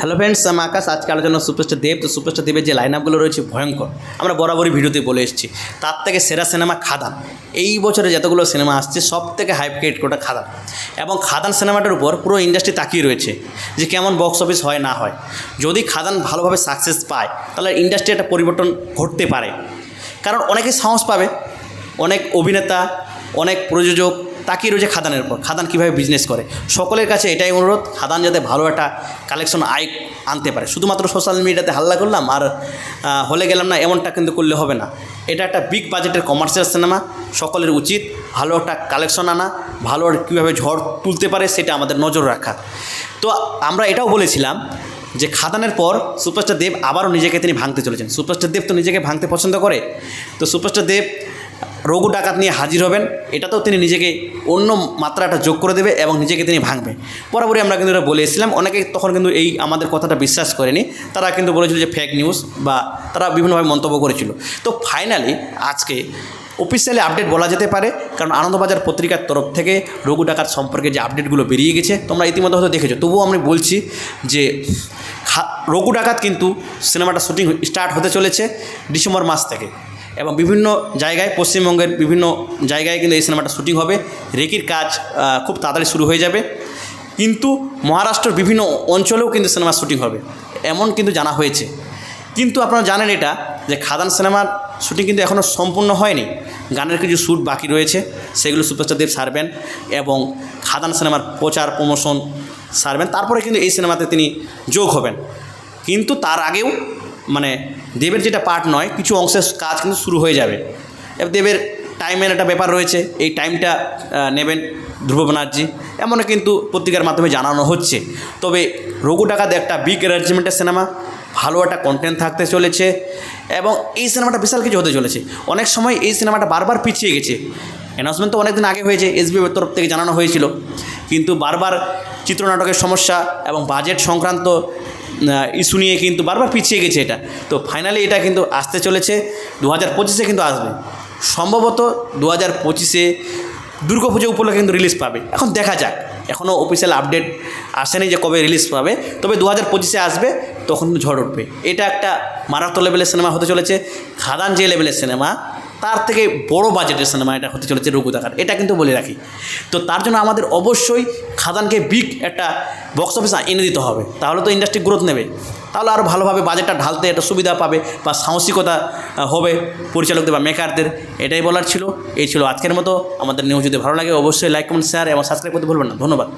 Hello friends, আমি আকাশ। আজকে আলোচনা সুপারস্টার দেব। তো সুপারস্টার দেবের যে লাইন আপগুলো রয়েছে ভয়ঙ্কর, আমরা বরাবরই ভিডিওতে বলে এসেছি। তার থেকে সেরা সিনেমা খাদান। এই বছরে যতগুলো সিনেমা আসছে সব থেকে হাইপ ক্রিয়েট করা খাদান, এবং খাদান সিনেমাটার উপর পুরো ইন্ডাস্ট্রি তাকিয়ে রয়েছে যে কেমন বক্স অফিস হয় না হয়। যদি খাদান ভালোভাবে সাকসেস পায় তাহলে ইন্ডাস্ট্রি একটা পরিবর্তন ঘটতে পারে, কারণ অনেকে সাহস পাবে, অনেক অভিনেতা, অনেক প্রযোজক তাকিয়ে রয়েছে খাদানের উপর, খাদান কীভাবে বিজনেস করে। সকলের কাছে এটাই অনুরোধ, খাদান যাতে ভালো একটা কালেকশন আয় আনতে পারে। শুধুমাত্র সোশ্যাল মিডিয়াতে হাল্লা করলাম আর হলে গেলাম না, এমনটা কিন্তু করলে হবে না। এটা একটা বিগ বাজেটের কমার্শিয়াল সিনেমা, সকলের উচিত ভালো একটা কালেকশন আনা, ভালো কীভাবে ঝড় তুলতে পারে সেটা আমাদের নজর রাখা। তো আমরা এটাও বলেছিলাম যে খাদানের পর সুপারস্টার দেব আবারও নিজেকে তিনি ভাঙতে চলেছেন। সুপারস্টার দেব তো নিজেকে ভাঙতে পছন্দ করে, তো সুপারস্টার দেব রঘু ডাকাত নিয়ে হাজির হবেন। এটাতেও তিনি নিজেকে অন্য মাত্রাটা যোগ করে দেবে এবং নিজেকে তিনি ভাঙবে। বরাবরই আমরা কিন্তু এটা বলেছিলাম, অনেকে তখন কিন্তু এই আমাদের কথাটা বিশ্বাস করেনি, তারা কিন্তু বলেছিল যে ফেক নিউজ, বা তারা বিভিন্নভাবে মন্তব্য করেছিল। তো ফাইনালি আজকে অফিসিয়ালি আপডেট বলা যেতে পারে, কারণ আনন্দবাজার পত্রিকার তরফ থেকে রঘু ডাকাত সম্পর্কে যে আপডেটগুলো বেরিয়ে গেছে তোমরা ইতিমধ্যে হয়তো দেখেছো। তবুও আমি বলছি যে রঘু ডাকাত কিন্তু সিনেমাটা শুটিং স্টার্ট হতে চলেছে ডিসেম্বর মাস থেকে, এবং বিভিন্ন জায়গায় পশ্চিমবঙ্গের বিভিন্ন জায়গায় কিন্তু এই সিনেমাটা শুটিং হবে। রেকির কাজ খুব তাড়াতাড়ি শুরু হয়ে যাবে, কিন্তু মহারাষ্ট্রের বিভিন্ন অঞ্চলেও কিন্তু সিনেমার শুটিং হবে এমন কিন্তু জানা হয়েছে। কিন্তু আপনারা জানেন এটা যে খাদান সিনেমার শুটিং কিন্তু এখনও সম্পূর্ণ হয়নি, গানের কিছু শ্যুট বাকি রয়েছে, সেগুলো সুপারস্টার দেব সারবেন এবং খাদান সিনেমার প্রচার প্রমোশন সারবেন। তারপরে কিন্তু এই সিনেমাতে তিনি যোগ হবেন। কিন্তু তার আগেও মানে দেবের যেটা পার্ট নয়, কিছু অংশের কাজ কিন্তু শুরু হয়ে যাবে। দেবের টাইমের একটা ব্যাপার রয়েছে, এই টাইমটা নেবেন ধ্রুব ব্যানার্জি, এমনও কিন্তু পত্রিকার মাধ্যমে জানানো হচ্ছে। তবে রঘু ডাকাত একটা বিগ অ্যারেঞ্জমেন্টের সিনেমা, ভালো একটা কন্টেন্ট থাকতে চলেছে, এবং এই সিনেমাটা বিশাল কিছু হতে চলেছে। অনেক সময় এই সিনেমাটা বারবার পিছিয়ে গেছে, অ্যানাউন্সমেন্ট তো অনেক দিন আগে হয়েছে, এসবিএফের তরফ থেকে জানানো হয়েছিল, কিন্তু বারবার চিত্রনাটকের সমস্যা এবং বাজেট সংক্রান্ত ইস্যু নিয়ে কিন্তু বারবার পিছিয়ে গেছে এটা। তো ফাইনালি এটা কিন্তু আসতে চলেছে 2025-এ কিন্তু আসবে, সম্ভবত 2025-এ দুর্গাপুজো উপলক্ষে কিন্তু রিলিজ পাবে। এখন দেখা যাক, এখনও অফিসিয়াল আপডেট আসেনি যে কবে রিলিজ পাবে, তবে 2025-এ আসবে, তখন কিন্তু ঝড় উঠবে। এটা একটা মারাত্মক লেভেলের সিনেমা হতে চলেছে। খাদান যে লেভেলের সিনেমা, তার থেকে বড় বাজেটের সিনেমা এটা হতে চলেছে রঘু ডাকাত, এটা কিন্তু বলে রাখি। তো তার জন্য আমাদের অবশ্যই খাদানকে বিগ একটা বক্স অফিস এনে দিতে হবে, তাহলে তো ইন্ডাস্ট্রি গ্রোথ নেবে, তাহলে আরও ভালোভাবে বাজেটটা ঢালতে একটা সুবিধা পাবে বা সাহসিকতা হবে পরিচালকদের বা মেকারদের। এটাই বলার ছিল। এই ছিল আজকের মতো। আমাদের নিউজ যদি ভালো লাগে অবশ্যই লাইক, কমেন্ট, শেয়ার এবং সাবস্ক্রাইব করতে ভুলবেন না। ধন্যবাদ।